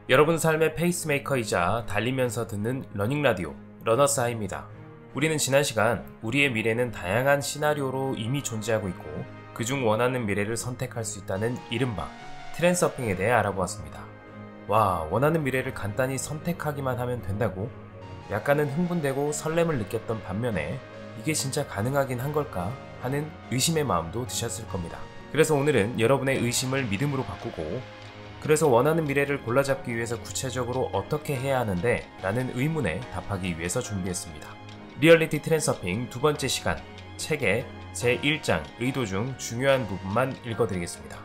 여러분 삶의 페이스메이커이자 달리면서 듣는 러닝라디오 러너스하이입니다. 우리는 지난 시간 우리의 미래는 다양한 시나리오로 이미 존재하고 있고 그중 원하는 미래를 선택할 수 있다는 이른바 트렌서핑에 대해 알아보았습니다. 와, 원하는 미래를 간단히 선택하기만 하면 된다고? 약간은 흥분되고 설렘을 느꼈던 반면에 이게 진짜 가능하긴 한 걸까 하는 의심의 마음도 드셨을 겁니다. 그래서 오늘은 여러분의 의심을 믿음으로 바꾸고 그래서 원하는 미래를 골라잡기 위해서 구체적으로 어떻게 해야 하는데? 라는 의문에 답하기 위해서 준비했습니다. 리얼리티 트랜서핑 두 번째 시간, 책의 제1장 의도 중 중요한 부분만 읽어드리겠습니다.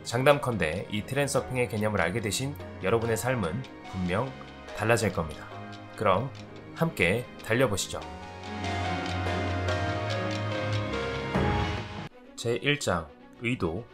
장담컨대 이 트랜서핑의 개념을 알게 되신 여러분의 삶은 분명 달라질 겁니다. 그럼 함께 달려보시죠. 제1장 의도.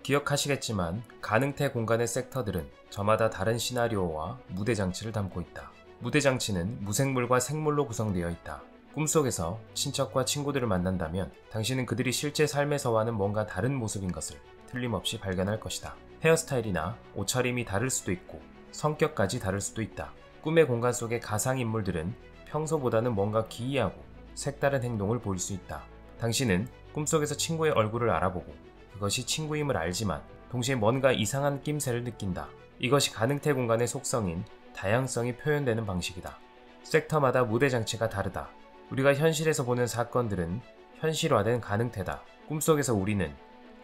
기억하시겠지만 가능태 공간의 섹터들은 저마다 다른 시나리오와 무대장치를 담고 있다. 무대장치는 무생물과 생물로 구성되어 있다. 꿈속에서 친척과 친구들을 만난다면 당신은 그들이 실제 삶에서와는 뭔가 다른 모습인 것을 틀림없이 발견할 것이다. 헤어스타일이나 옷차림이 다를 수도 있고 성격까지 다를 수도 있다. 꿈의 공간 속의 가상인물들은 평소보다는 뭔가 기이하고 색다른 행동을 보일 수 있다. 당신은 꿈속에서 친구의 얼굴을 알아보고 그것이 친구임을 알지만 동시에 뭔가 이상한 낌새를 느낀다. 이것이 가능태 공간의 속성인 다양성이 표현되는 방식이다. 섹터마다 무대장치가 다르다. 우리가 현실에서 보는 사건들은 현실화된 가능태다. 꿈속에서 우리는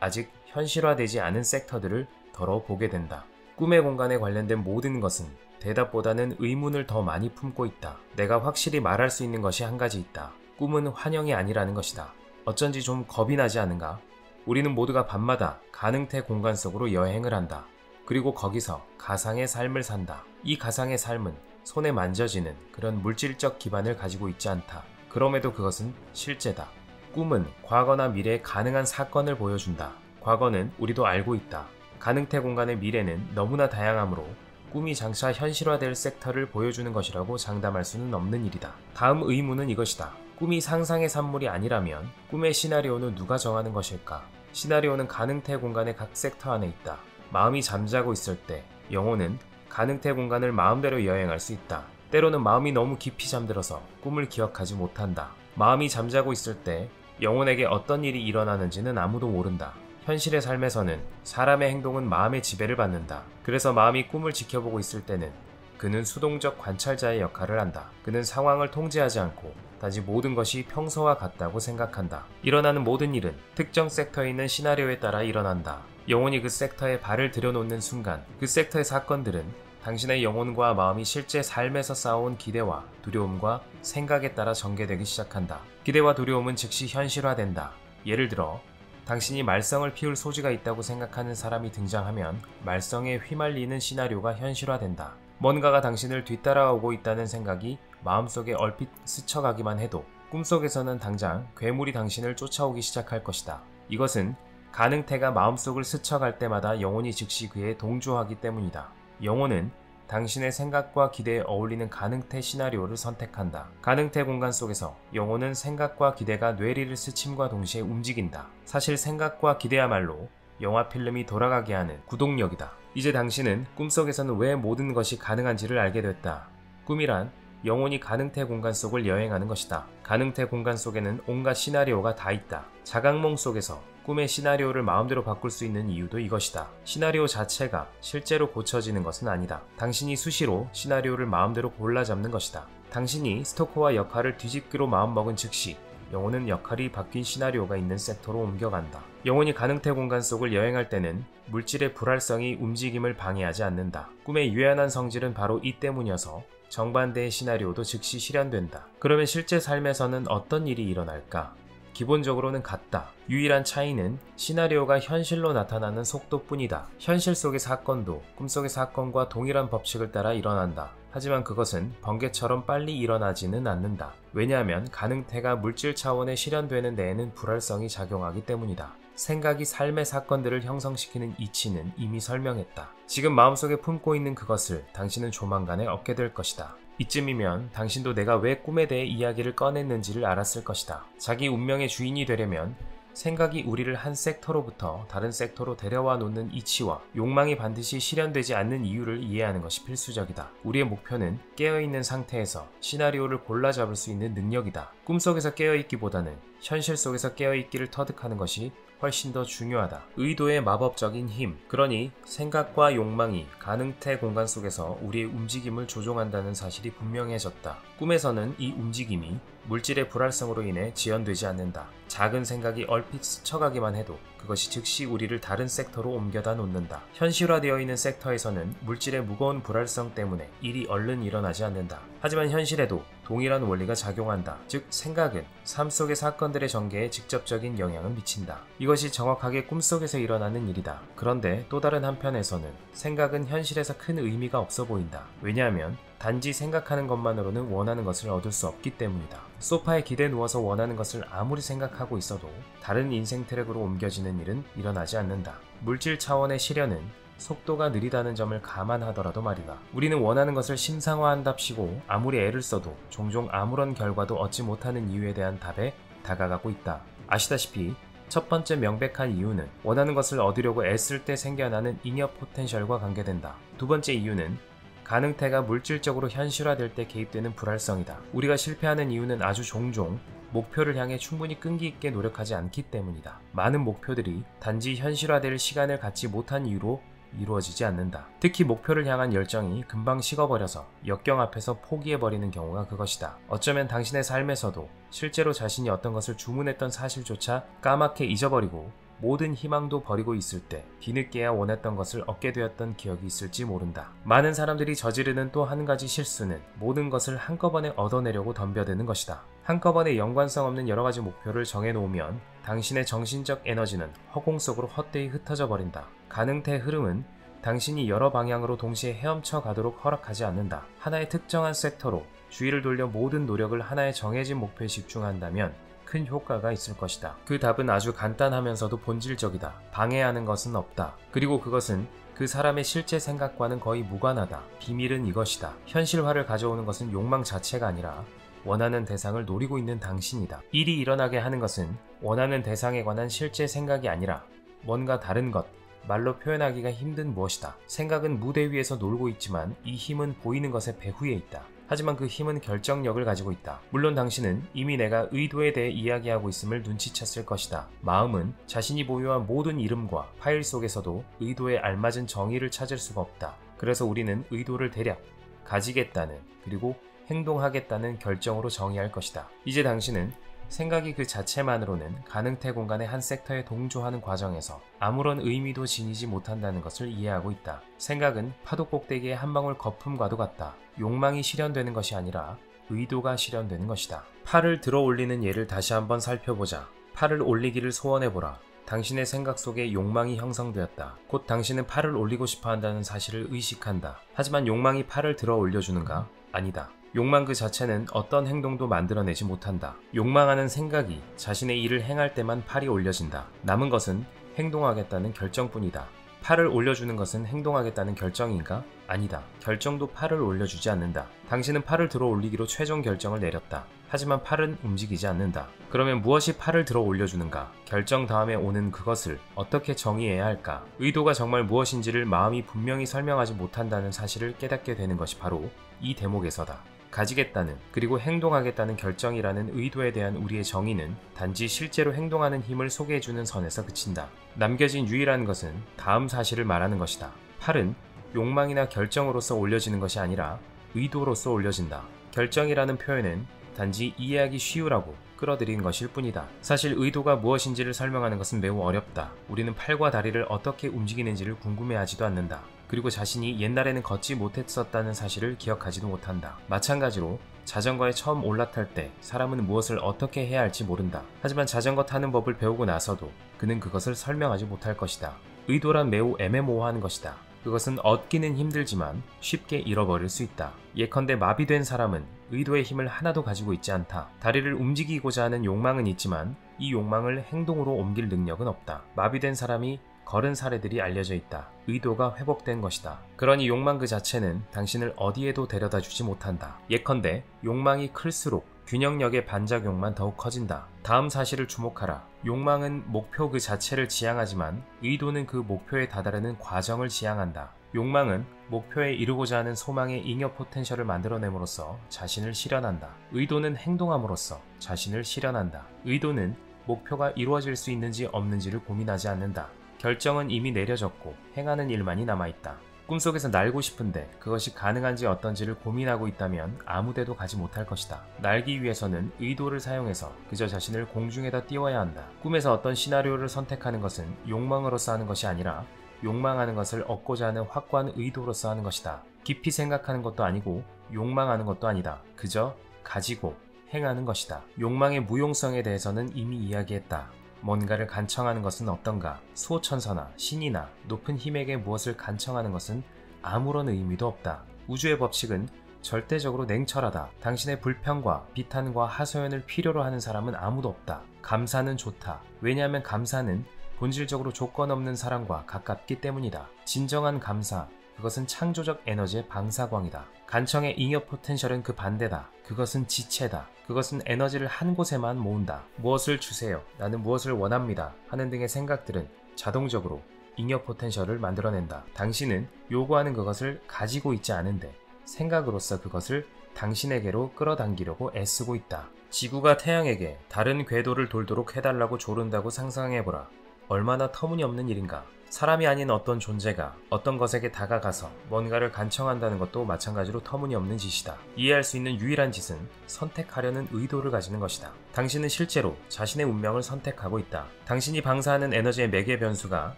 아직 현실화되지 않은 섹터들을 덜어 보게 된다. 꿈의 공간에 관련된 모든 것은 대답보다는 의문을 더 많이 품고 있다. 내가 확실히 말할 수 있는 것이 한 가지 있다. 꿈은 환영이 아니라는 것이다. 어쩐지 좀 겁이 나지 않은가? 우리는 모두가 밤마다 가능태 공간 속으로 여행을 한다. 그리고 거기서 가상의 삶을 산다. 이 가상의 삶은 손에 만져지는 그런 물질적 기반을 가지고 있지 않다. 그럼에도 그것은 실제다. 꿈은 과거나 미래의 가능한 사건을 보여준다. 과거는 우리도 알고 있다. 가능태 공간의 미래는 너무나 다양하므로 꿈이 장차 현실화될 섹터를 보여주는 것이라고 장담할 수는 없는 일이다. 다음 의문은 이것이다. 꿈이 상상의 산물이 아니라면 꿈의 시나리오는 누가 정하는 것일까? 시나리오는 가능태 공간의 각 섹터 안에 있다. 마음이 잠자고 있을 때 영혼은 가능태 공간을 마음대로 여행할 수 있다. 때로는 마음이 너무 깊이 잠들어서 꿈을 기억하지 못한다. 마음이 잠자고 있을 때 영혼에게 어떤 일이 일어나는지는 아무도 모른다. 현실의 삶에서는 사람의 행동은 마음의 지배를 받는다. 그래서 마음이 꿈을 지켜보고 있을 때는 그는 수동적 관찰자의 역할을 한다. 그는 상황을 통제하지 않고 단지 모든 것이 평소와 같다고 생각한다. 일어나는 모든 일은 특정 섹터에 있는 시나리오에 따라 일어난다. 영혼이 그 섹터에 발을 들여놓는 순간 그 섹터의 사건들은 당신의 영혼과 마음이 실제 삶에서 쌓아온 기대와 두려움과 생각에 따라 전개되기 시작한다. 기대와 두려움은 즉시 현실화된다. 예를 들어 당신이 말썽을 피울 소지가 있다고 생각하는 사람이 등장하면 말썽에 휘말리는 시나리오가 현실화된다. 뭔가가 당신을 뒤따라오고 있다는 생각이 마음속에 얼핏 스쳐가기만 해도 꿈속에서는 당장 괴물이 당신을 쫓아오기 시작할 것이다. 이것은 가능태가 마음속을 스쳐갈 때마다 영혼이 즉시 그에 동조하기 때문이다. 영혼은 당신의 생각과 기대에 어울리는 가능태 시나리오를 선택한다. 가능태 공간 속에서 영혼은 생각과 기대가 뇌리를 스침과 동시에 움직인다. 사실 생각과 기대야말로 영화 필름이 돌아가게 하는 구동력이다. 이제 당신은 꿈속에서는 왜 모든 것이 가능한지를 알게 됐다. 꿈이란 영혼이 가능태 공간 속을 여행하는 것이다. 가능태 공간 속에는 온갖 시나리오가 다 있다. 자각몽 속에서 꿈의 시나리오를 마음대로 바꿀 수 있는 이유도 이것이다. 시나리오 자체가 실제로 고쳐지는 것은 아니다. 당신이 수시로 시나리오를 마음대로 골라 잡는 것이다. 당신이 스토커와 역할을 뒤집기로 마음먹은 즉시 영혼은 역할이 바뀐 시나리오가 있는 섹터로 옮겨간다. 영혼이 가능태 공간 속을 여행할 때는 물질의 불활성이 움직임을 방해하지 않는다. 꿈의 유연한 성질은 바로 이 때문이어서 정반대의 시나리오도 즉시 실현된다. 그러면 실제 삶에서는 어떤 일이 일어날까? 기본적으로는 같다. 유일한 차이는 시나리오가 현실로 나타나는 속도뿐이다. 현실 속의 사건도 꿈속의 사건과 동일한 법칙을 따라 일어난다. 하지만 그것은 번개처럼 빨리 일어나지는 않는다. 왜냐하면 가능태가 물질 차원에 실현되는 데에는 불활성이 작용하기 때문이다. 생각이 삶의 사건들을 형성시키는 이치는 이미 설명했다. 지금 마음속에 품고 있는 그것을 당신은 조만간에 얻게 될 것이다. 이쯤이면 당신도 내가 왜 꿈에 대해 이야기를 꺼냈는지를 알았을 것이다. 자기 운명의 주인이 되려면 생각이 우리를 한 섹터로부터 다른 섹터로 데려와 놓는 이치와 욕망이 반드시 실현되지 않는 이유를 이해하는 것이 필수적이다. 우리의 목표는 깨어있는 상태에서 시나리오를 골라 잡을 수 있는 능력이다. 꿈속에서 깨어있기보다는 현실 속에서 깨어있기를 터득하는 것이 훨씬 더 중요하다. 의도의 마법적인 힘, 그러니 생각과 욕망이 가능태 공간 속에서 우리의 움직임을 조종한다는 사실이 분명해졌다. 꿈에서는 이 움직임이 물질의 불활성으로 인해 지연되지 않는다. 작은 생각이 얼핏 스쳐가기만 해도 그것이 즉시 우리를 다른 섹터로 옮겨다 놓는다. 현실화되어 있는 섹터에서는 물질의 무거운 불활성 때문에 일이 얼른 일어나지 않는다. 하지만 현실에도 동일한 원리가 작용한다. 즉 생각은 삶 속의 사건들의 전개에 직접적인 영향을 미친다. 이것이 정확하게 꿈속에서 일어나는 일이다. 그런데 또 다른 한편에서는 생각은 현실에서 큰 의미가 없어 보인다. 왜냐하면 단지 생각하는 것만으로는 원하는 것을 얻을 수 없기 때문이다. 소파에 기대 누워서 원하는 것을 아무리 생각하고 있어도 다른 인생 트랙으로 옮겨지는 일은 일어나지 않는다. 물질 차원의 실현은 속도가 느리다는 점을 감안하더라도 말이다. 우리는 원하는 것을 심상화한답시고 아무리 애를 써도 종종 아무런 결과도 얻지 못하는 이유에 대한 답에 다가가고 있다. 아시다시피 첫 번째 명백한 이유는 원하는 것을 얻으려고 애쓸 때 생겨나는 잉여 포텐셜과 관계된다. 두 번째 이유는 가능태가 물질적으로 현실화될 때 개입되는 불활성이다. 우리가 실패하는 이유는 아주 종종 목표를 향해 충분히 끈기 있게 노력하지 않기 때문이다. 많은 목표들이 단지 현실화될 시간을 갖지 못한 이유로 이루어지지 않는다. 특히 목표를 향한 열정이 금방 식어버려서 역경 앞에서 포기해버리는 경우가 그것이다. 어쩌면 당신의 삶에서도 실제로 자신이 어떤 것을 주문했던 사실조차 까맣게 잊어버리고 모든 희망도 버리고 있을 때 뒤늦게야 원했던 것을 얻게 되었던 기억이 있을지 모른다. 많은 사람들이 저지르는 또 한 가지 실수는 모든 것을 한꺼번에 얻어내려고 덤벼드는 것이다. 한꺼번에 연관성 없는 여러 가지 목표를 정해놓으면 당신의 정신적 에너지는 허공 속으로 헛되이 흩어져 버린다. 가능태의 흐름은 당신이 여러 방향으로 동시에 헤엄쳐 가도록 허락하지 않는다. 하나의 특정한 섹터로 주의를 돌려 모든 노력을 하나의 정해진 목표에 집중한다면 큰 효과가 있을 것이다. 그 답은 아주 간단하면서도 본질적이다. 방해하는 것은 없다. 그리고 그것은 그 사람의 실제 생각과는 거의 무관하다. 비밀은 이것이다. 현실화를 가져오는 것은 욕망 자체가 아니라 원하는 대상을 노리고 있는 당신이다. 일이 일어나게 하는 것은 원하는 대상에 관한 실제 생각이 아니라 뭔가 다른 것, 말로 표현하기가 힘든 무엇이다. 생각은 무대 위에서 놀고 있지만 이 힘은 보이는 것의 배후에 있다. 하지만 그 힘은 결정력을 가지고 있다. 물론 당신은 이미 내가 의도에 대해 이야기하고 있음을 눈치챘을 것이다. 마음은 자신이 보유한 모든 이름과 파일 속에서도 의도에 알맞은 정의를 찾을 수가 없다. 그래서 우리는 의도를 대략 가지겠다는 그리고 행동하겠다는 결정으로 정의할 것이다. 이제 당신은 생각이 그 자체만으로는 가능태 공간의 한 섹터에 동조하는 과정에서 아무런 의미도 지니지 못한다는 것을 이해하고 있다. 생각은 파도 꼭대기의 한 방울 거품과도 같다. 욕망이 실현되는 것이 아니라 의도가 실현되는 것이다. 팔을 들어 올리는 예를 다시 한번 살펴보자. 팔을 올리기를 소원해보라. 당신의 생각 속에 욕망이 형성되었다. 곧 당신은 팔을 올리고 싶어 한다는 사실을 의식한다. 하지만 욕망이 팔을 들어 올려주는가? 아니다. 욕망 그 자체는 어떤 행동도 만들어내지 못한다. 욕망하는 생각이 자신의 일을 행할 때만 팔이 올려진다. 남은 것은 행동하겠다는 결정뿐이다. 팔을 올려주는 것은 행동하겠다는 결정인가? 아니다. 결정도 팔을 올려주지 않는다. 당신은 팔을 들어 올리기로 최종 결정을 내렸다. 하지만 팔은 움직이지 않는다. 그러면 무엇이 팔을 들어 올려주는가? 결정 다음에 오는 그것을 어떻게 정의해야 할까? 의도가 정말 무엇인지를 마음이 분명히 설명하지 못한다는 사실을 깨닫게 되는 것이 바로 이 대목에서다. 가지겠다는 그리고 행동하겠다는 결정이라는 의도에 대한 우리의 정의는 단지 실제로 행동하는 힘을 소개해주는 선에서 그친다. 남겨진 유일한 것은 다음 사실을 말하는 것이다. 팔은 욕망이나 결정으로서 올려지는 것이 아니라 의도로서 올려진다. 결정이라는 표현은 단지 이해하기 쉬우라고 끌어들인 것일 뿐이다. 사실 의도가 무엇인지를 설명하는 것은 매우 어렵다. 우리는 팔과 다리를 어떻게 움직이는지를 궁금해하지도 않는다. 그리고 자신이 옛날에는 걷지 못했었다는 사실을 기억하지도 못한다. 마찬가지로 자전거에 처음 올라탈 때 사람은 무엇을 어떻게 해야 할지 모른다. 하지만 자전거 타는 법을 배우고 나서도 그는 그것을 설명하지 못할 것이다. 의도란 매우 애매모호한 것이다. 그것은 얻기는 힘들지만 쉽게 잃어버릴 수 있다. 예컨대 마비된 사람은 의도의 힘을 하나도 가지고 있지 않다. 다리를 움직이고자 하는 욕망은 있지만 이 욕망을 행동으로 옮길 능력은 없다. 마비된 사람이 거른 사례들이 알려져 있다. 의도가 회복된 것이다. 그러니 욕망 그 자체는 당신을 어디에도 데려다 주지 못한다. 예컨대 욕망이 클수록 균형력의 반작용만 더욱 커진다. 다음 사실을 주목하라. 욕망은 목표 그 자체를 지향하지만 의도는 그 목표에 다다르는 과정을 지향한다. 욕망은 목표에 이루고자 하는 소망의 잉여 포텐셜을 만들어냄으로써 자신을 실현한다. 의도는 행동함으로써 자신을 실현한다. 의도는 목표가 이루어질 수 있는지 없는지를 고민하지 않는다. 결정은 이미 내려졌고 행하는 일만이 남아있다. 꿈속에서 날고 싶은데 그것이 가능한지 어떤지를 고민하고 있다면 아무데도 가지 못할 것이다. 날기 위해서는 의도를 사용해서 그저 자신을 공중에다 띄워야 한다. 꿈에서 어떤 시나리오를 선택하는 것은 욕망으로서 하는 것이 아니라 욕망하는 것을 얻고자 하는 확고한 의도로서 하는 것이다. 깊이 생각하는 것도 아니고 욕망하는 것도 아니다. 그저 가지고 행하는 것이다. 욕망의 무용성에 대해서는 이미 이야기했다. 뭔가를 간청하는 것은 어떤가? 수호천사나 신이나 높은 힘에게 무엇을 간청하는 것은 아무런 의미도 없다. 우주의 법칙은 절대적으로 냉철하다. 당신의 불평과 비탄과 하소연을 필요로 하는 사람은 아무도 없다. 감사는 좋다. 왜냐하면 감사는 본질적으로 조건 없는 사랑과 가깝기 때문이다. 진정한 감사, 그것은 창조적 에너지의 방사광이다. 간청의 잉여 포텐셜은 그 반대다. 그것은 지체다. 그것은 에너지를 한 곳에만 모은다. 무엇을 주세요, 나는 무엇을 원합니다 하는 등의 생각들은 자동적으로 잉여 포텐셜을 만들어낸다. 당신은 요구하는 그것을 가지고 있지 않은데 생각으로서 그것을 당신에게로 끌어당기려고 애쓰고 있다. 지구가 태양에게 다른 궤도를 돌도록 해달라고 조른다고 상상해보라. 얼마나 터무니없는 일인가. 사람이 아닌 어떤 존재가 어떤 것에게 다가가서 뭔가를 간청한다는 것도 마찬가지로 터무니없는 짓이다. 이해할 수 있는 유일한 짓은 선택하려는 의도를 가지는 것이다. 당신은 실제로 자신의 운명을 선택하고 있다. 당신이 방사하는 에너지의 매개 변수가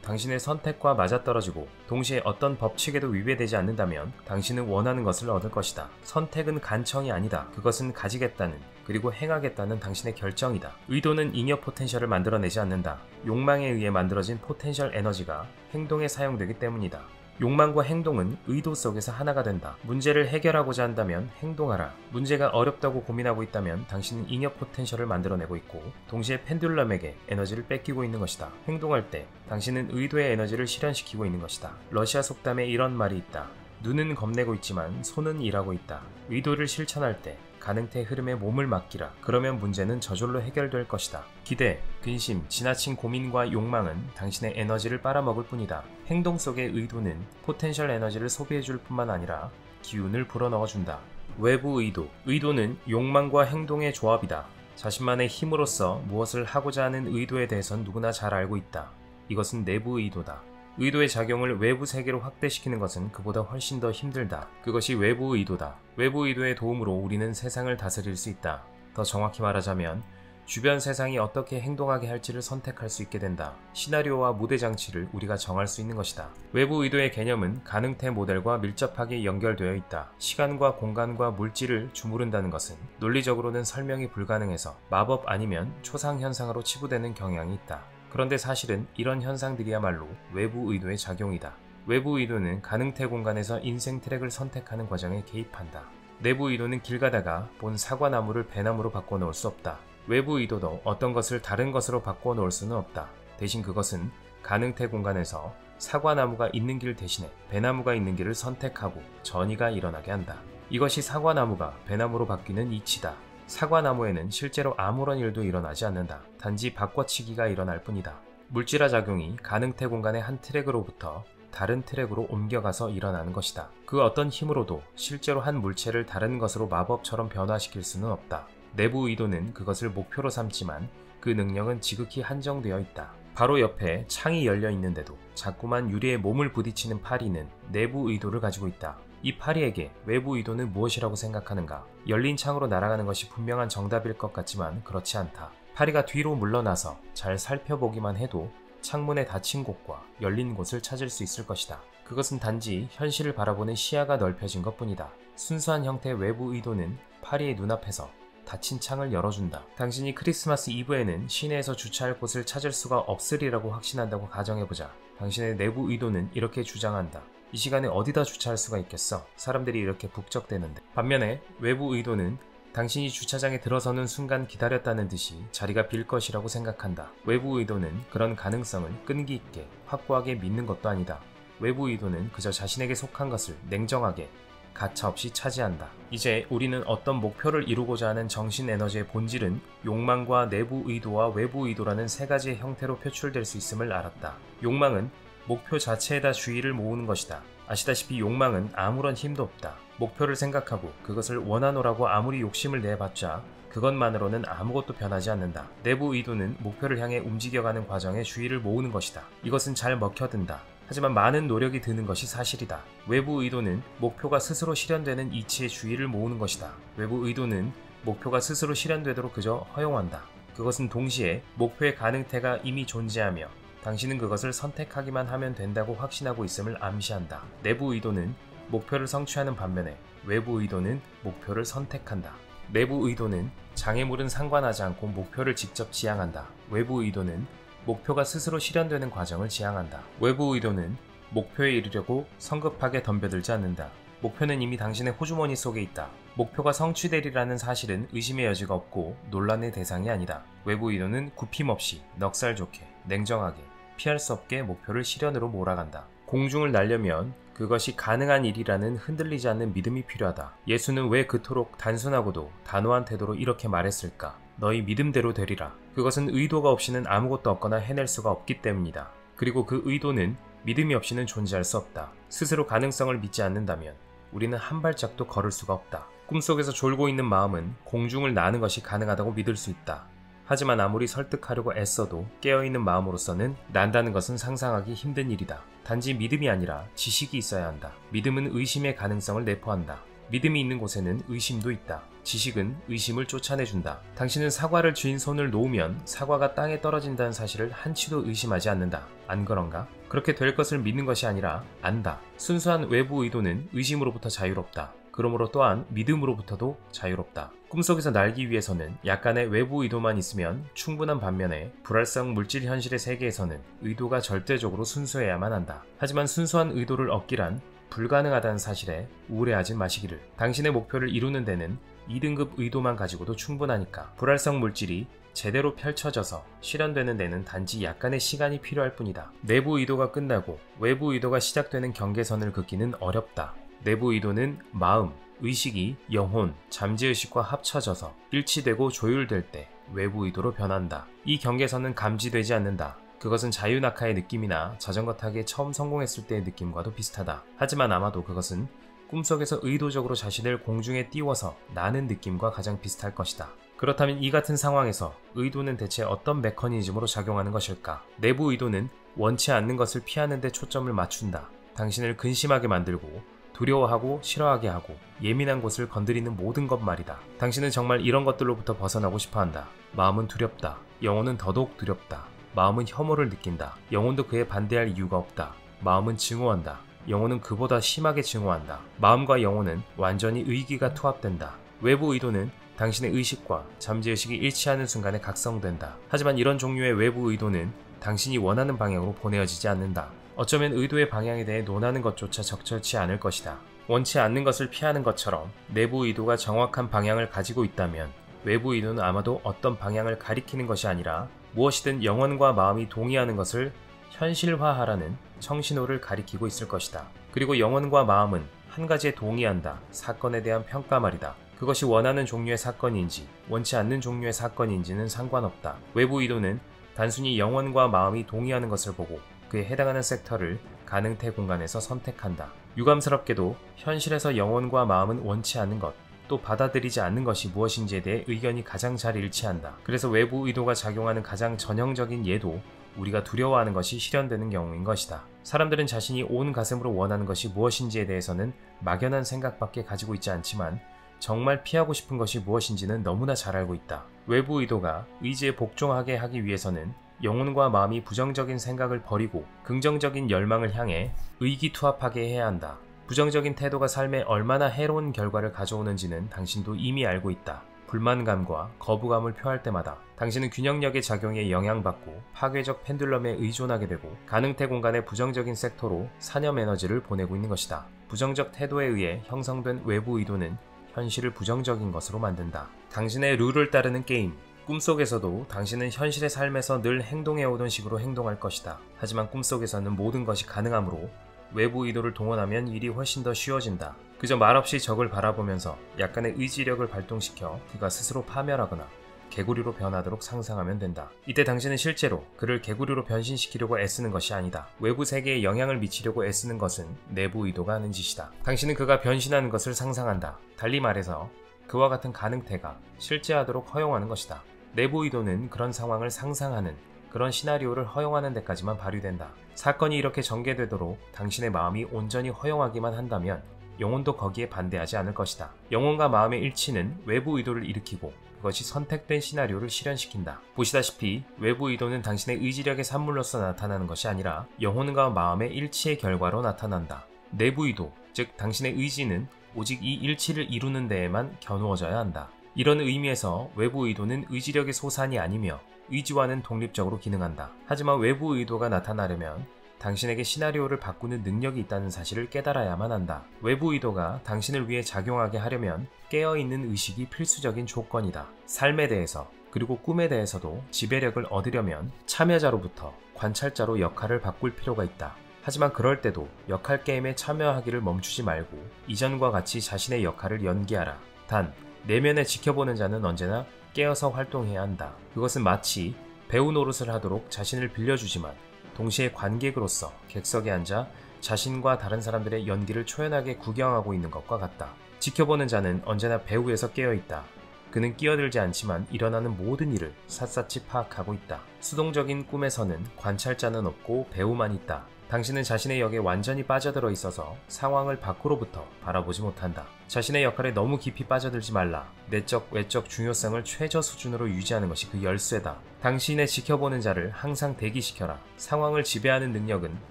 당신의 선택과 맞아떨어지고 동시에 어떤 법칙에도 위배되지 않는다면 당신은 원하는 것을 얻을 것이다. 선택은 간청이 아니다. 그것은 가지겠다는 그리고 행하겠다는 당신의 결정이다. 의도는 잉여 포텐셜을 만들어내지 않는다. 욕망에 의해 만들어진 포텐셜 에너지가 행동에 사용되기 때문이다. 욕망과 행동은 의도 속에서 하나가 된다. 문제를 해결하고자 한다면 행동하라. 문제가 어렵다고 고민하고 있다면 당신은 잉여 포텐셜을 만들어내고 있고 동시에 펜듈럼에게 에너지를 뺏기고 있는 것이다. 행동할 때 당신은 의도의 에너지를 실현시키고 있는 것이다. 러시아 속담에 이런 말이 있다. 눈은 겁내고 있지만 손은 일하고 있다. 의도를 실천할 때 가능태의 흐름에 몸을 맡기라. 그러면 문제는 저절로 해결될 것이다. 기대, 근심, 지나친 고민과 욕망은 당신의 에너지를 빨아먹을 뿐이다. 행동 속의 의도는 포텐셜 에너지를 소비해줄 뿐만 아니라 기운을 불어넣어준다. 외부 의도. 의도는 욕망과 행동의 조합이다. 자신만의 힘으로써 무엇을 하고자 하는 의도에 대해선 누구나 잘 알고 있다. 이것은 내부 의도다. 의도의 작용을 외부 세계로 확대시키는 것은 그보다 훨씬 더 힘들다. 그것이 외부 의도다. 외부 의도의 도움으로 우리는 세상을 다스릴 수 있다. 더 정확히 말하자면 주변 세상이 어떻게 행동하게 할지를 선택할 수 있게 된다. 시나리오와 무대 장치를 우리가 정할 수 있는 것이다. 외부 의도의 개념은 가능태 모델과 밀접하게 연결되어 있다. 시간과 공간과 물질을 주무른다는 것은 논리적으로는 설명이 불가능해서 마법 아니면 초상 현상으로 치부되는 경향이 있다. 그런데 사실은 이런 현상들이야말로 외부 의도의 작용이다. 외부 의도는 가능태 공간에서 인생 트랙을 선택하는 과정에 개입한다. 내부 의도는 길 가다가 본 사과나무를 배나무로 바꿔놓을 수 없다. 외부 의도도 어떤 것을 다른 것으로 바꿔놓을 수는 없다. 대신 그것은 가능태 공간에서 사과나무가 있는 길 대신에 배나무가 있는 길을 선택하고 전이가 일어나게 한다. 이것이 사과나무가 배나무로 바뀌는 이치다. 사과나무에는 실제로 아무런 일도 일어나지 않는다. 단지 바꿔치기가 일어날 뿐이다. 물질화 작용이 가능태 공간의 한 트랙으로부터 다른 트랙으로 옮겨가서 일어나는 것이다. 그 어떤 힘으로도 실제로 한 물체를 다른 것으로 마법처럼 변화시킬 수는 없다. 내부 의도는 그것을 목표로 삼지만 그 능력은 지극히 한정되어 있다. 바로 옆에 창이 열려 있는데도 자꾸만 유리에 몸을 부딪히는 파리는 내부 의도를 가지고 있다. 이 파리에게 외부 의도는 무엇이라고 생각하는가? 열린 창으로 날아가는 것이 분명한 정답일 것 같지만 그렇지 않다. 파리가 뒤로 물러나서 잘 살펴보기만 해도 창문에 닫힌 곳과 열린 곳을 찾을 수 있을 것이다. 그것은 단지 현실을 바라보는 시야가 넓혀진 것뿐이다. 순수한 형태의 외부 의도는 파리의 눈앞에서 닫힌 창을 열어준다. 당신이 크리스마스 이브에는 시내에서 주차할 곳을 찾을 수가 없으리라고 확신한다고 가정해보자. 당신의 내부 의도는 이렇게 주장한다. 이 시간에 어디다 주차할 수가 있겠어? 사람들이 이렇게 북적대는데. 반면에 외부 의도는 당신이 주차장에 들어서는 순간 기다렸다는 듯이 자리가 빌 것이라고 생각한다. 외부 의도는 그런 가능성을 끈기 있게 확고하게 믿는 것도 아니다. 외부 의도는 그저 자신에게 속한 것을 냉정하게 가차없이 차지한다. 이제 우리는 어떤 목표를 이루고자 하는 정신 에너지의 본질은 욕망과 내부 의도와 외부 의도라는 세 가지의 형태로 표출될 수 있음을 알았다. 욕망은 목표 자체에다 주의를 모으는 것이다. 아시다시피 욕망은 아무런 힘도 없다. 목표를 생각하고 그것을 원하노라고 아무리 욕심을 내봤자 그것만으로는 아무것도 변하지 않는다. 내부 의도는 목표를 향해 움직여가는 과정에 주의를 모으는 것이다. 이것은 잘 먹혀든다. 하지만 많은 노력이 드는 것이 사실이다. 외부 의도는 목표가 스스로 실현되는 이치에 주의를 모으는 것이다. 외부 의도는 목표가 스스로 실현되도록 그저 허용한다. 그것은 동시에 목표의 가능태가 이미 존재하며 당신은 그것을 선택하기만 하면 된다고 확신하고 있음을 암시한다. 내부 의도는 목표를 성취하는 반면에 외부 의도는 목표를 선택한다. 내부 의도는 장애물은 상관하지 않고 목표를 직접 지향한다. 외부 의도는 목표가 스스로 실현되는 과정을 지향한다. 외부 의도는 목표에 이르려고 성급하게 덤벼들지 않는다. 목표는 이미 당신의 호주머니 속에 있다. 목표가 성취되리라는 사실은 의심의 여지가 없고 논란의 대상이 아니다. 외부 의도는 굽힘없이 넉살 좋게 냉정하게 피할 수 없게 목표를 실현으로 몰아간다. 공중을 날려면 그것이 가능한 일이라는 흔들리지 않는 믿음이 필요하다. 예수는 왜 그토록 단순하고도 단호한 태도로 이렇게 말했을까? 너희 믿음대로 되리라. 그것은 의도가 없이는 아무것도 없거나 해낼 수가 없기 때문이다. 그리고 그 의도는 믿음이 없이는 존재할 수 없다. 스스로 가능성을 믿지 않는다면 우리는 한 발짝도 걸을 수가 없다. 꿈속에서 졸고 있는 마음은 공중을 나는 것이 가능하다고 믿을 수 있다. 하지만 아무리 설득하려고 애써도 깨어있는 마음으로서는 난다는 것은 상상하기 힘든 일이다. 단지 믿음이 아니라 지식이 있어야 한다. 믿음은 의심의 가능성을 내포한다. 믿음이 있는 곳에는 의심도 있다. 지식은 의심을 쫓아내준다. 당신은 사과를 쥔 손을 놓으면 사과가 땅에 떨어진다는 사실을 한치도 의심하지 않는다. 안 그런가? 그렇게 될 것을 믿는 것이 아니라 안다. 순수한 외부 의도는 의심으로부터 자유롭다. 그러므로 또한 믿음으로부터도 자유롭다. 꿈속에서 날기 위해서는 약간의 외부 의도만 있으면 충분한 반면에 불활성 물질 현실의 세계에서는 의도가 절대적으로 순수해야만 한다. 하지만 순수한 의도를 얻기란 불가능하다는 사실에 우울해하지 마시기를. 당신의 목표를 이루는 데는 2등급 의도만 가지고도 충분하니까. 불활성 물질이 제대로 펼쳐져서 실현되는 데는 단지 약간의 시간이 필요할 뿐이다. 내부 의도가 끝나고 외부 의도가 시작되는 경계선을 긋기는 어렵다. 내부 의도는 마음, 의식이 영혼, 잠재의식과 합쳐져서 일치되고 조율될 때 외부 의도로 변한다. 이 경계선은 감지되지 않는다. 그것은 자유낙하의 느낌이나 자전거 타기에 처음 성공했을 때의 느낌과도 비슷하다. 하지만 아마도 그것은 꿈속에서 의도적으로 자신을 공중에 띄워서 나는 느낌과 가장 비슷할 것이다. 그렇다면 이 같은 상황에서 의도는 대체 어떤 메커니즘으로 작용하는 것일까? 내부 의도는 원치 않는 것을 피하는 데 초점을 맞춘다. 당신을 근심하게 만들고 두려워하고 싫어하게 하고 예민한 곳을 건드리는 모든 것 말이다. 당신은 정말 이런 것들로부터 벗어나고 싶어한다. 마음은 두렵다. 영혼은 더더욱 두렵다. 마음은 혐오를 느낀다. 영혼도 그에 반대할 이유가 없다. 마음은 증오한다. 영혼은 그보다 심하게 증오한다. 마음과 영혼은 완전히 의기가 투합된다. 외부 의도는 당신의 의식과 잠재의식이 일치하는 순간에 각성된다. 하지만 이런 종류의 외부 의도는 당신이 원하는 방향으로 보내어지지 않는다. 어쩌면 의도의 방향에 대해 논하는 것조차 적절치 않을 것이다. 원치 않는 것을 피하는 것처럼 내부 의도가 정확한 방향을 가지고 있다면 외부 의도는 아마도 어떤 방향을 가리키는 것이 아니라 무엇이든 영혼과 마음이 동의하는 것을 현실화하라는 청신호를 가리키고 있을 것이다. 그리고 영혼과 마음은 한 가지에 동의한다. 사건에 대한 평가 말이다. 그것이 원하는 종류의 사건인지 원치 않는 종류의 사건인지는 상관없다. 외부 의도는 단순히 영혼과 마음이 동의하는 것을 보고 그에 해당하는 섹터를 가능태 공간에서 선택한다. 유감스럽게도 현실에서 영혼과 마음은 원치 않는 것, 또 받아들이지 않는 것이 무엇인지에 대해 의견이 가장 잘 일치한다. 그래서 외부 의도가 작용하는 가장 전형적인 예도 우리가 두려워하는 것이 실현되는 경우인 것이다. 사람들은 자신이 온 가슴으로 원하는 것이 무엇인지에 대해서는 막연한 생각밖에 가지고 있지 않지만 정말 피하고 싶은 것이 무엇인지는 너무나 잘 알고 있다. 외부 의도가 의지에 복종하게 하기 위해서는 영혼과 마음이 부정적인 생각을 버리고 긍정적인 열망을 향해 의기투합하게 해야 한다. 부정적인 태도가 삶에 얼마나 해로운 결과를 가져오는지는 당신도 이미 알고 있다. 불만감과 거부감을 표할 때마다 당신은 균형력의 작용에 영향받고 파괴적 펜듈럼에 의존하게 되고 가능태 공간의 부정적인 섹터로 산염 에너지를 보내고 있는 것이다. 부정적 태도에 의해 형성된 외부 의도는 현실을 부정적인 것으로 만든다. 당신의 룰을 따르는 게임. 꿈속에서도 당신은 현실의 삶에서 늘 행동해오던 식으로 행동할 것이다. 하지만 꿈속에서는 모든 것이 가능하므로 외부 의도를 동원하면 일이 훨씬 더 쉬워진다. 그저 말없이 적을 바라보면서 약간의 의지력을 발동시켜 그가 스스로 파멸하거나 개구리로 변하도록 상상하면 된다. 이때 당신은 실제로 그를 개구리로 변신시키려고 애쓰는 것이 아니다. 외부 세계에 영향을 미치려고 애쓰는 것은 내부 의도가 하는 짓이다. 당신은 그가 변신하는 것을 상상한다. 달리 말해서 그와 같은 가능태가 실제하도록 허용하는 것이다. 내부 의도는 그런 상황을 상상하는, 그런 시나리오를 허용하는 데까지만 발휘된다. 사건이 이렇게 전개되도록 당신의 마음이 온전히 허용하기만 한다면 영혼도 거기에 반대하지 않을 것이다. 영혼과 마음의 일치는 외부 의도를 일으키고 그것이 선택된 시나리오를 실현시킨다. 보시다시피 외부 의도는 당신의 의지력의 산물로서 나타나는 것이 아니라 영혼과 마음의 일치의 결과로 나타난다. 내부 의도, 즉 당신의 의지는 오직 이 일치를 이루는 데에만 겨누어져야 한다. 이런 의미에서 외부 의도는 의지력의 소산이 아니며 의지와는 독립적으로 기능한다. 하지만 외부 의도가 나타나려면 당신에게 시나리오를 바꾸는 능력이 있다는 사실을 깨달아야만 한다. 외부 의도가 당신을 위해 작용하게 하려면 깨어있는 의식이 필수적인 조건이다. 삶에 대해서 그리고 꿈에 대해서도 지배력을 얻으려면 참여자로부터 관찰자로 역할을 바꿀 필요가 있다. 하지만 그럴 때도 역할 게임에 참여하기를 멈추지 말고 이전과 같이 자신의 역할을 연기하라. 단, 내면에 지켜보는 자는 언제나 깨어서 활동해야 한다. 그것은 마치 배우 노릇을 하도록 자신을 빌려주지만 동시에 관객으로서 객석에 앉아 자신과 다른 사람들의 연기를 초연하게 구경하고 있는 것과 같다. 지켜보는 자는 언제나 배우에서 깨어있다. 그는 끼어들지 않지만 일어나는 모든 일을 샅샅이 파악하고 있다. 수동적인 꿈에서는 관찰자는 없고 배우만 있다. 당신은 자신의 역에 완전히 빠져들어 있어서 상황을 밖으로부터 바라보지 못한다. 자신의 역할에 너무 깊이 빠져들지 말라. 내적, 외적 중요성을 최저 수준으로 유지하는 것이 그 열쇠다. 당신의 지켜보는 자를 항상 대기시켜라. 상황을 지배하는 능력은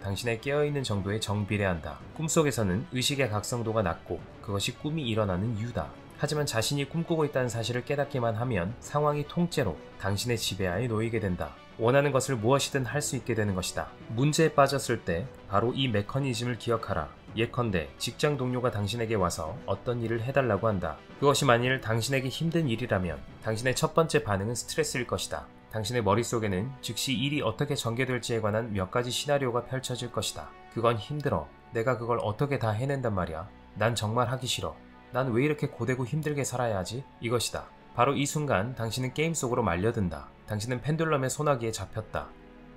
당신의 깨어있는 정도에 정비례한다. 꿈속에서는 의식의 각성도가 낮고 그것이 꿈이 일어나는 이유다. 하지만 자신이 꿈꾸고 있다는 사실을 깨닫기만 하면 상황이 통째로 당신의 지배하에 놓이게 된다. 원하는 것을 무엇이든 할 수 있게 되는 것이다. 문제에 빠졌을 때 바로 이 메커니즘을 기억하라. 예컨대 직장 동료가 당신에게 와서 어떤 일을 해달라고 한다. 그것이 만일 당신에게 힘든 일이라면 당신의 첫 번째 반응은 스트레스일 것이다. 당신의 머릿속에는 즉시 일이 어떻게 전개될지에 관한 몇 가지 시나리오가 펼쳐질 것이다. 그건 힘들어. 내가 그걸 어떻게 다 해낸단 말이야. 난 정말 하기 싫어. 난 왜 이렇게 고되고 힘들게 살아야 하지? 이것이다. 바로 이 순간 당신은 게임 속으로 말려든다. 당신은 펜듈럼의 소나기에 잡혔다.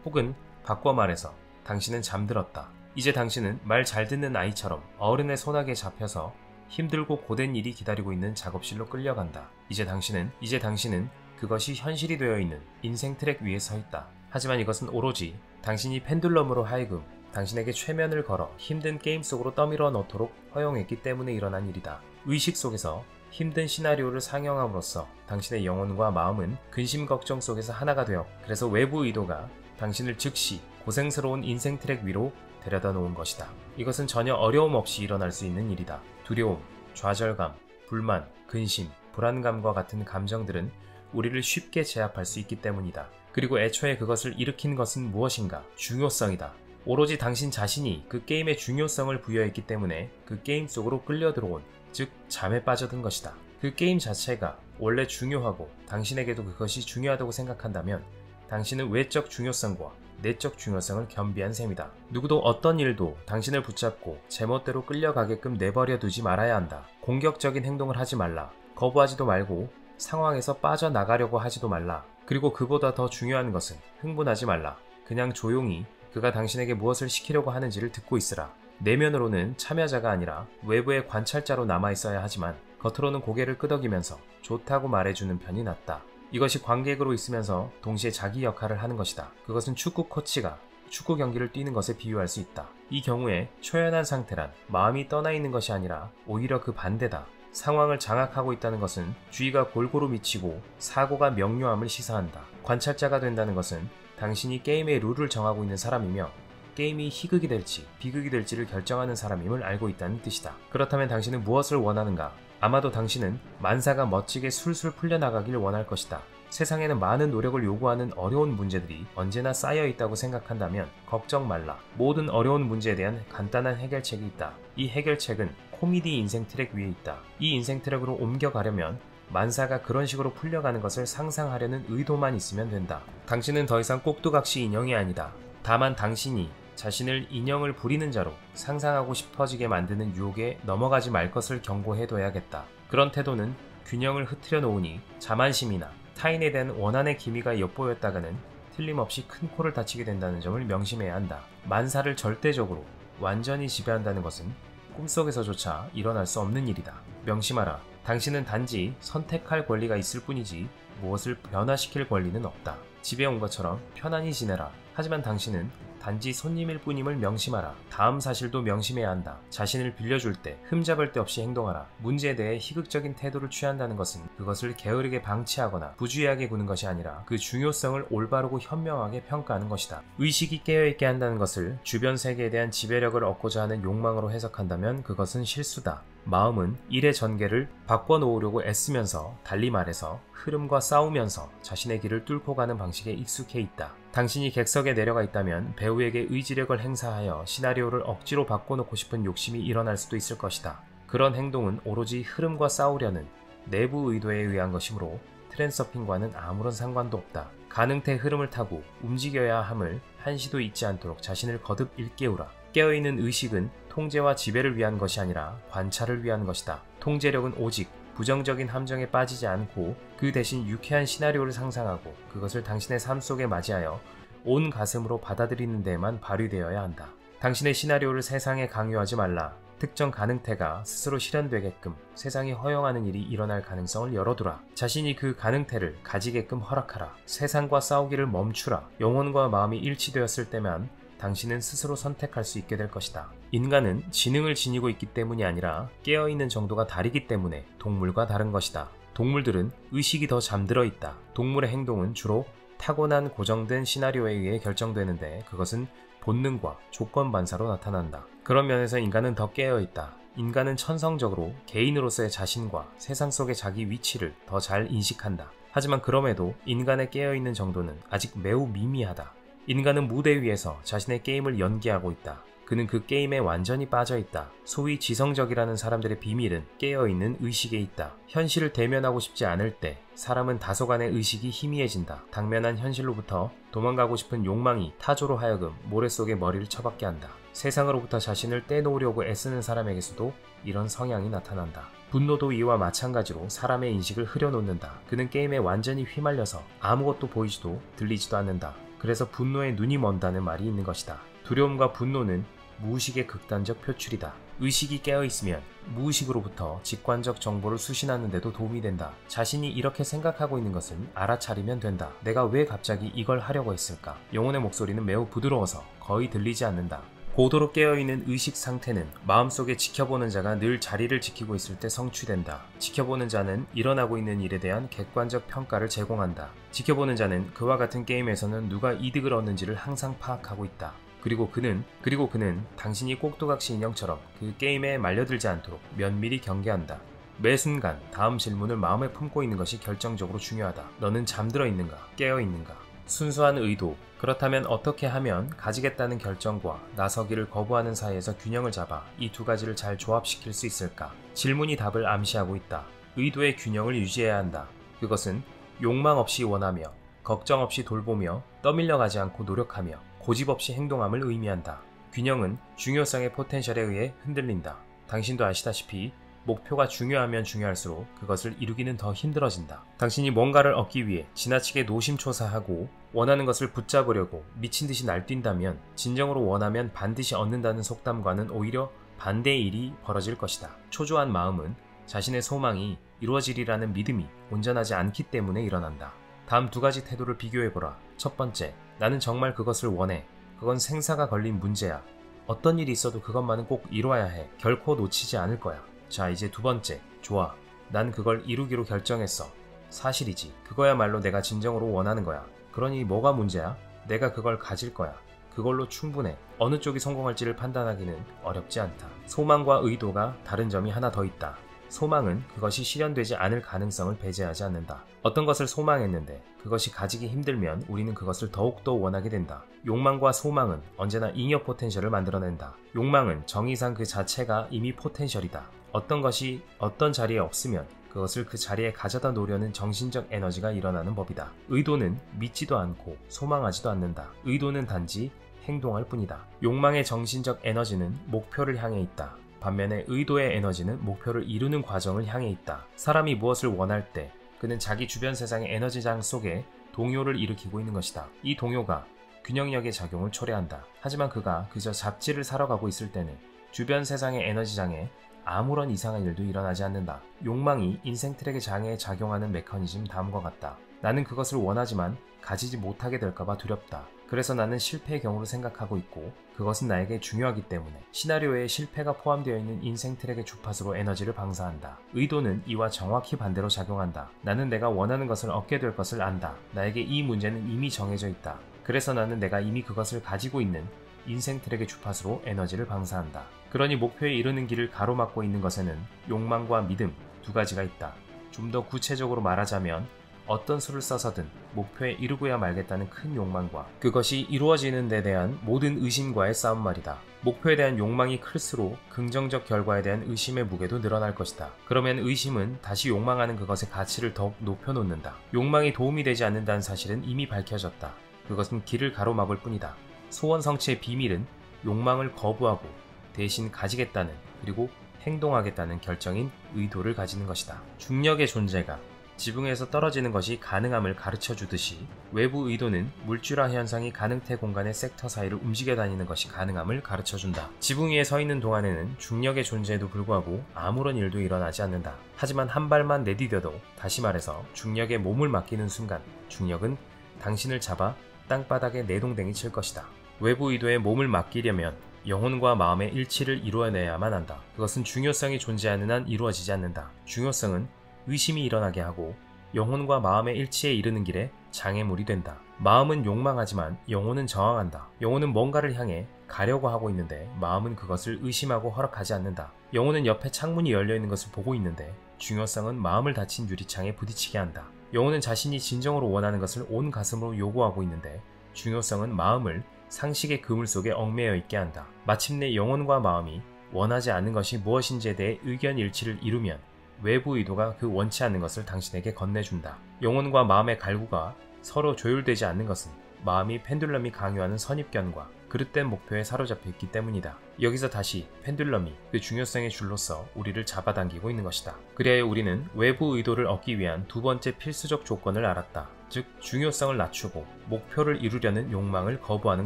혹은 바꿔 말해서 당신은 잠들었다. 이제 당신은 말 잘 듣는 아이처럼 어른의 소나기에 잡혀서 힘들고 고된 일이 기다리고 있는 작업실로 끌려간다. 이제 당신은 그것이 현실이 되어 있는 인생 트랙 위에 서 있다. 하지만 이것은 오로지 당신이 펜듈럼으로 하여금 당신에게 최면을 걸어 힘든 게임 속으로 떠밀어 넣도록 허용했기 때문에 일어난 일이다. 의식 속에서 힘든 시나리오를 상영함으로써 당신의 영혼과 마음은 근심 걱정 속에서 하나가 되어 그래서 외부 의도가 당신을 즉시 고생스러운 인생 트랙 위로 데려다 놓은 것이다. 이것은 전혀 어려움 없이 일어날 수 있는 일이다. 두려움, 좌절감, 불만, 근심, 불안감과 같은 감정들은 우리를 쉽게 제압할 수 있기 때문이다. 그리고 애초에 그것을 일으킨 것은 무엇인가? 중요성이다. 오로지 당신 자신이 그 게임의 중요성을 부여했기 때문에 그 게임 속으로 끌려 들어온, 즉 잠에 빠져든 것이다. 그 게임 자체가 원래 중요하고 당신에게도 그것이 중요하다고 생각한다면 당신은 외적 중요성과 내적 중요성을 겸비한 셈이다. 누구도 어떤 일도 당신을 붙잡고 제멋대로 끌려가게끔 내버려 두지 말아야 한다. 공격적인 행동을 하지 말라. 거부하지도 말고 상황에서 빠져나가려고 하지도 말라. 그리고 그보다 더 중요한 것은 흥분하지 말라. 그냥 조용히 그가 당신에게 무엇을 시키려고 하는지를 듣고 있으라. 내면으로는 참여자가 아니라 외부의 관찰자로 남아있어야 하지만 겉으로는 고개를 끄덕이면서 좋다고 말해주는 편이 낫다. 이것이 관객으로 있으면서 동시에 자기 역할을 하는 것이다. 그것은 축구 코치가 축구 경기를 뛰는 것에 비유할 수 있다. 이 경우에 초연한 상태란 마음이 떠나 있는 것이 아니라 오히려 그 반대다. 상황을 장악하고 있다는 것은 주의가 골고루 미치고 사고가 명료함을 시사한다. 관찰자가 된다는 것은 당신이 게임의 룰을 정하고 있는 사람이며 게임이 희극이 될지 비극이 될지를 결정하는 사람임을 알고 있다는 뜻이다. 그렇다면 당신은 무엇을 원하는가? 아마도 당신은 만사가 멋지게 술술 풀려나가길 원할 것이다. 세상에는 많은 노력을 요구하는 어려운 문제들이 언제나 쌓여 있다고 생각한다면 걱정 말라. 모든 어려운 문제에 대한 간단한 해결책이 있다. 이 해결책은 코미디 인생 트랙 위에 있다. 이 인생 트랙으로 옮겨가려면 만사가 그런 식으로 풀려가는 것을 상상하려는 의도만 있으면 된다. 당신은 더 이상 꼭두각시 인형이 아니다. 다만 당신이 자신을 인형을 부리는 자로 상상하고 싶어지게 만드는 유혹에 넘어가지 말 것을 경고해둬야겠다. 그런 태도는 균형을 흐트려 놓으니 자만심이나 타인에 대한 원한의 기미가 엿보였다가는 틀림없이 큰 코를 다치게 된다는 점을 명심해야 한다. 만사를 절대적으로 완전히 지배한다는 것은 꿈속에서조차 일어날 수 없는 일이다. 명심하라. 당신은 단지 선택할 권리가 있을 뿐이지 무엇을 변화시킬 권리는 없다. 집에 온 것처럼 편안히 지내라. 하지만 당신은 단지 손님일 뿐임을 명심하라. 다음 사실도 명심해야 한다. 자신을 빌려줄 때 흠잡을 데 없이 행동하라. 문제에 대해 희극적인 태도를 취한다는 것은 그것을 게으르게 방치하거나 부주의하게 구는 것이 아니라 그 중요성을 올바르고 현명하게 평가하는 것이다. 의식이 깨어있게 한다는 것을 주변 세계에 대한 지배력을 얻고자 하는 욕망으로 해석한다면 그것은 실수다. 마음은 일의 전개를 바꿔놓으려고 애쓰면서, 달리 말해서 흐름과 싸우면서 자신의 길을 뚫고 가는 방식에 익숙해 있다. 당신이 객석에 내려가 있다면 배우에게 의지력을 행사하여 시나리오를 억지로 바꿔놓고 싶은 욕심이 일어날 수도 있을 것이다. 그런 행동은 오로지 흐름과 싸우려는 내부 의도에 의한 것이므로 트랜서핑과는 아무런 상관도 없다. 가능태 흐름을 타고 움직여야 함을 한시도 잊지 않도록 자신을 거듭 일깨우라. 깨어있는 의식은 통제와 지배를 위한 것이 아니라 관찰을 위한 것이다. 통제력은 오직 부정적인 함정에 빠지지 않고 그 대신 유쾌한 시나리오를 상상하고 그것을 당신의 삶 속에 맞이하여 온 가슴으로 받아들이는 데에만 발휘되어야 한다. 당신의 시나리오를 세상에 강요하지 말라. 특정 가능태가 스스로 실현되게끔 세상이 허용하는 일이 일어날 가능성을 열어두라. 자신이 그 가능태를 가지게끔 허락하라. 세상과 싸우기를 멈추라. 영혼과 마음이 일치되었을 때만 당신은 스스로 선택할 수 있게 될 것이다. 인간은 지능을 지니고 있기 때문이 아니라 깨어있는 정도가 다르기 때문에 동물과 다른 것이다. 동물들은 의식이 더 잠들어 있다. 동물의 행동은 주로 타고난 고정된 시나리오에 의해 결정되는데 그것은 본능과 조건 반사로 나타난다. 그런 면에서 인간은 더 깨어있다. 인간은 천성적으로 개인으로서의 자신과 세상 속의 자기 위치를 더 잘 인식한다. 하지만 그럼에도 인간의 깨어있는 정도는 아직 매우 미미하다. 인간은 무대 위에서 자신의 게임을 연기하고 있다. 그는 그 게임에 완전히 빠져있다. 소위 지성적이라는 사람들의 비밀은 깨어있는 의식에 있다. 현실을 대면하고 싶지 않을 때 사람은 다소간의 의식이 희미해진다. 당면한 현실로부터 도망가고 싶은 욕망이 타조로 하여금 모래 속에 머리를 처박게 한다. 세상으로부터 자신을 떼놓으려고 애쓰는 사람에게서도 이런 성향이 나타난다. 분노도 이와 마찬가지로 사람의 인식을 흐려놓는다. 그는 게임에 완전히 휘말려서 아무것도 보이지도 들리지도 않는다. 그래서 분노에 눈이 먼다는 말이 있는 것이다. 두려움과 분노는 무의식의 극단적 표출이다. 의식이 깨어있으면 무의식으로부터 직관적 정보를 수신하는 데도 도움이 된다. 자신이 이렇게 생각하고 있는 것은 알아차리면 된다. 내가 왜 갑자기 이걸 하려고 했을까? 영혼의 목소리는 매우 부드러워서 거의 들리지 않는다. 고도로 깨어있는 의식 상태는 마음속에 지켜보는 자가 늘 자리를 지키고 있을 때 성취된다. 지켜보는 자는 일어나고 있는 일에 대한 객관적 평가를 제공한다. 지켜보는 자는 그와 같은 게임에서는 누가 이득을 얻는지를 항상 파악하고 있다. 그리고 그는 당신이 꼭두각시 인형처럼 그 게임에 말려들지 않도록 면밀히 경계한다. 매 순간 다음 질문을 마음에 품고 있는 것이 결정적으로 중요하다. 너는 잠들어 있는가? 깨어 있는가? 순수한 의도, 그렇다면 어떻게 하면 가지겠다는 결정과 나서기를 거부하는 사이에서 균형을 잡아 이 두 가지를 잘 조합시킬 수 있을까? 질문이 답을 암시하고 있다. 의도의 균형을 유지해야 한다. 그것은 욕망 없이 원하며, 걱정 없이 돌보며, 떠밀려가지 않고 노력하며, 고집 없이 행동함을 의미한다. 균형은 중요성의 포텐셜에 의해 흔들린다. 당신도 아시다시피 목표가 중요하면 중요할수록 그것을 이루기는 더 힘들어진다. 당신이 뭔가를 얻기 위해 지나치게 노심초사하고 원하는 것을 붙잡으려고 미친듯이 날뛴다면 진정으로 원하면 반드시 얻는다는 속담과는 오히려 반대의 일이 벌어질 것이다. 초조한 마음은 자신의 소망이 이루어지리라는 믿음이 온전하지 않기 때문에 일어난다. 다음 두 가지 태도를 비교해보라. 첫 번째, 나는 정말 그것을 원해. 그건 생사가 걸린 문제야. 어떤 일이 있어도 그것만은 꼭 이뤄야 해. 결코 놓치지 않을 거야. 자, 이제 두 번째, 좋아. 난 그걸 이루기로 결정했어. 사실이지. 그거야말로 내가 진정으로 원하는 거야. 그러니 뭐가 문제야? 내가 그걸 가질 거야. 그걸로 충분해. 어느 쪽이 성공할지를 판단하기는 어렵지 않다. 소망과 의도가 다른 점이 하나 더 있다. 소망은 그것이 실현되지 않을 가능성을 배제하지 않는다. 어떤 것을 소망했는데 그것이 가지기 힘들면 우리는 그것을 더욱더 원하게 된다. 욕망과 소망은 언제나 잉여 포텐셜을 만들어낸다. 욕망은 정의상 그 자체가 이미 포텐셜이다. 어떤 것이 어떤 자리에 없으면 그것을 그 자리에 가져다 놓으려는 정신적 에너지가 일어나는 법이다. 의도는 믿지도 않고 소망하지도 않는다. 의도는 단지 행동할 뿐이다. 욕망의 정신적 에너지는 목표를 향해 있다. 반면에 의도의 에너지는 목표를 이루는 과정을 향해 있다. 사람이 무엇을 원할 때 그는 자기 주변 세상의 에너지장 속에 동요를 일으키고 있는 것이다. 이 동요가 균형력의 작용을 초래한다. 하지만 그가 그저 잡지를 사러 가고 있을 때는 주변 세상의 에너지장에 아무런 이상한 일도 일어나지 않는다. 욕망이 인생 트랙의 장애에 작용하는 메커니즘 다음과 같다. 나는 그것을 원하지만 가지지 못하게 될까봐 두렵다. 그래서 나는 실패의 경우를 생각하고 있고 그것은 나에게 중요하기 때문에 시나리오에 실패가 포함되어 있는 인생 트랙의 주파수로 에너지를 방사한다. 의도는 이와 정확히 반대로 작용한다. 나는 내가 원하는 것을 얻게 될 것을 안다. 나에게 이 문제는 이미 정해져 있다. 그래서 나는 내가 이미 그것을 가지고 있는 인생 트랙의 주파수로 에너지를 방사한다. 그러니 목표에 이르는 길을 가로막고 있는 것에는 욕망과 믿음 두 가지가 있다. 좀 더 구체적으로 말하자면 어떤 수를 써서든 목표에 이르고야 말겠다는 큰 욕망과 그것이 이루어지는 데 대한 모든 의심과의 싸움 말이다. 목표에 대한 욕망이 클수록 긍정적 결과에 대한 의심의 무게도 늘어날 것이다. 그러면 의심은 다시 욕망하는 그것의 가치를 더욱 높여놓는다. 욕망이 도움이 되지 않는다는 사실은 이미 밝혀졌다. 그것은 길을 가로막을 뿐이다. 소원 성취의 비밀은 욕망을 거부하고 대신 가지겠다는 그리고 행동하겠다는 결정인 의도를 가지는 것이다. 중력의 존재가 지붕에서 떨어지는 것이 가능함을 가르쳐주듯이 외부 의도는 물질화 현상이 가능태 공간의 섹터 사이를 움직여 다니는 것이 가능함을 가르쳐준다. 지붕 위에 서 있는 동안에는 중력의 존재에도 불구하고 아무런 일도 일어나지 않는다. 하지만 한 발만 내디뎌도 다시 말해서 중력에 몸을 맡기는 순간 중력은 당신을 잡아 땅바닥에 내동댕이 칠 것이다. 외부 의도에 몸을 맡기려면 영혼과 마음의 일치를 이루어내야만 한다. 그것은 중요성이 존재하는 한 이루어지지 않는다. 중요성은 의심이 일어나게 하고 영혼과 마음의 일치에 이르는 길에 장애물이 된다. 마음은 욕망하지만 영혼은 저항한다. 영혼은 뭔가를 향해 가려고 하고 있는데 마음은 그것을 의심하고 허락하지 않는다. 영혼은 옆에 창문이 열려있는 것을 보고 있는데 중요성은 마음을 닫힌 유리창에 부딪히게 한다. 영혼은 자신이 진정으로 원하는 것을 온 가슴으로 요구하고 있는데 중요성은 마음을 상식의 그물 속에 얽매여 있게 한다. 마침내 영혼과 마음이 원하지 않는 것이 무엇인지에 대해 의견 일치를 이루면 외부 의도가 그 원치 않는 것을 당신에게 건네준다. 영혼과 마음의 갈구가 서로 조율되지 않는 것은 마음이 펜듈럼이 강요하는 선입견과 그릇된 목표에 사로잡혀 있기 때문이다. 여기서 다시 펜듈럼이 그 중요성의 줄로서 우리를 잡아당기고 있는 것이다. 그리하여 우리는 외부 의도를 얻기 위한 두 번째 필수적 조건을 알았다. 즉 중요성을 낮추고 목표를 이루려는 욕망을 거부하는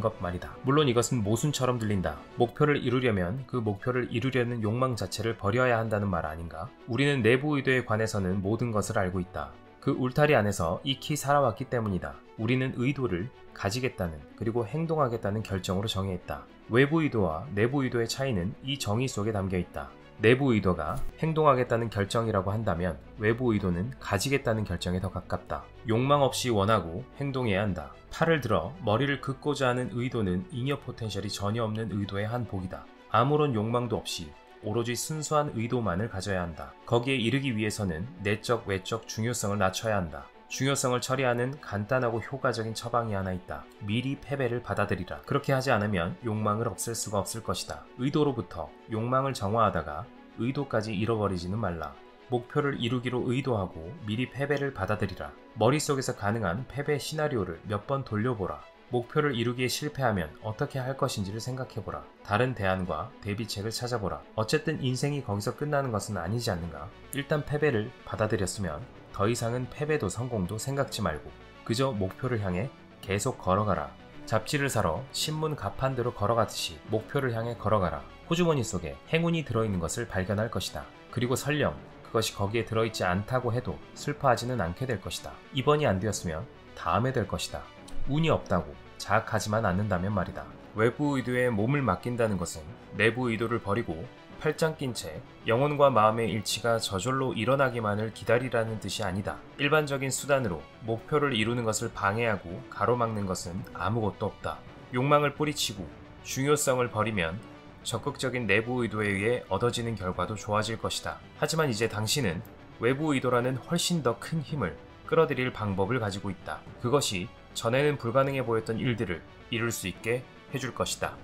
것 말이다. 물론 이것은 모순처럼 들린다. 목표를 이루려면 그 목표를 이루려는 욕망 자체를 버려야 한다는 말 아닌가? 우리는 내부 의도에 관해서는 모든 것을 알고 있다. 그 울타리 안에서 익히 살아왔기 때문이다. 우리는 의도를 가지겠다는 그리고 행동하겠다는 결정으로 정의했다. 외부 의도와 내부 의도의 차이는 이 정의 속에 담겨 있다. 내부 의도가 행동하겠다는 결정이라고 한다면 외부 의도는 가지겠다는 결정에 더 가깝다. 욕망 없이 원하고 행동해야 한다. 팔을 들어 머리를 긋고자 하는 의도는 잉여 포텐셜이 전혀 없는 의도의 한 복이다. 아무런 욕망도 없이 오로지 순수한 의도만을 가져야 한다. 거기에 이르기 위해서는 내적, 외적 중요성을 낮춰야 한다. 중요성을 처리하는 간단하고 효과적인 처방이 하나 있다. 미리 패배를 받아들이라. 그렇게 하지 않으면 욕망을 없앨 수가 없을 것이다. 의도로부터 욕망을 정화하다가 의도까지 잃어버리지는 말라. 목표를 이루기로 의도하고 미리 패배를 받아들이라. 머릿속에서 가능한 패배 시나리오를 몇 번 돌려보라. 목표를 이루기에 실패하면 어떻게 할 것인지를 생각해보라. 다른 대안과 대비책을 찾아보라. 어쨌든 인생이 거기서 끝나는 것은 아니지 않는가? 일단 패배를 받아들였으면 더 이상은 패배도 성공도 생각지 말고 그저 목표를 향해 계속 걸어가라. 잡지를 사러 신문 가판대로 걸어가듯이 목표를 향해 걸어가라. 호주머니 속에 행운이 들어있는 것을 발견할 것이다. 그리고 설령 그것이 거기에 들어있지 않다고 해도 슬퍼하지는 않게 될 것이다. 이번이 안 되었으면 다음에 될 것이다. 운이 없다고 자학하지만 않는다면 말이다. 외부 의도에 몸을 맡긴다는 것은 내부 의도를 버리고 팔짱 낀 채 영혼과 마음의 일치가 저절로 일어나기만을 기다리라는 뜻이 아니다. 일반적인 수단으로 목표를 이루는 것을 방해하고 가로막는 것은 아무것도 없다. 욕망을 뿌리치고 중요성을 버리면 적극적인 내부 의도에 의해 얻어지는 결과도 좋아질 것이다. 하지만 이제 당신은 외부 의도라는 훨씬 더 큰 힘을 끌어들일 방법을 가지고 있다. 그것이 전에는 불가능해 보였던 일들을 이룰 수 있게 해줄 것이다.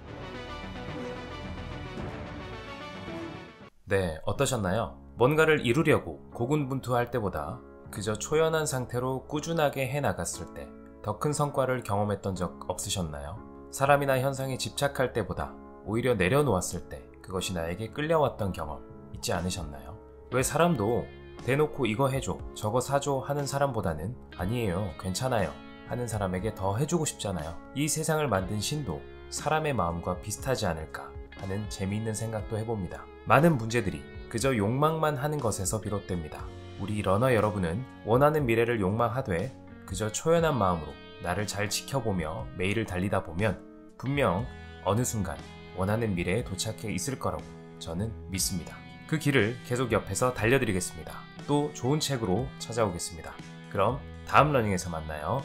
네, 어떠셨나요? 뭔가를 이루려고 고군분투할 때보다 그저 초연한 상태로 꾸준하게 해나갔을 때 더 큰 성과를 경험했던 적 없으셨나요? 사람이나 현상에 집착할 때보다 오히려 내려놓았을 때 그것이 나에게 끌려왔던 경험 있지 않으셨나요? 왜 사람도 대놓고 이거 해줘, 저거 사줘 하는 사람보다는 아니에요, 괜찮아요 하는 사람에게 더 해주고 싶잖아요. 이 세상을 만든 신도 사람의 마음과 비슷하지 않을까 하는 재미있는 생각도 해봅니다. 많은 문제들이 그저 욕망만 하는 것에서 비롯됩니다. 우리 러너 여러분은 원하는 미래를 욕망하되 그저 초연한 마음으로 나를 잘 지켜보며 매일을 달리다 보면 분명 어느 순간 원하는 미래에 도착해 있을 거라고 저는 믿습니다. 그 길을 계속 옆에서 달려드리겠습니다. 또 좋은 책으로 찾아오겠습니다. 그럼 다음 러닝에서 만나요.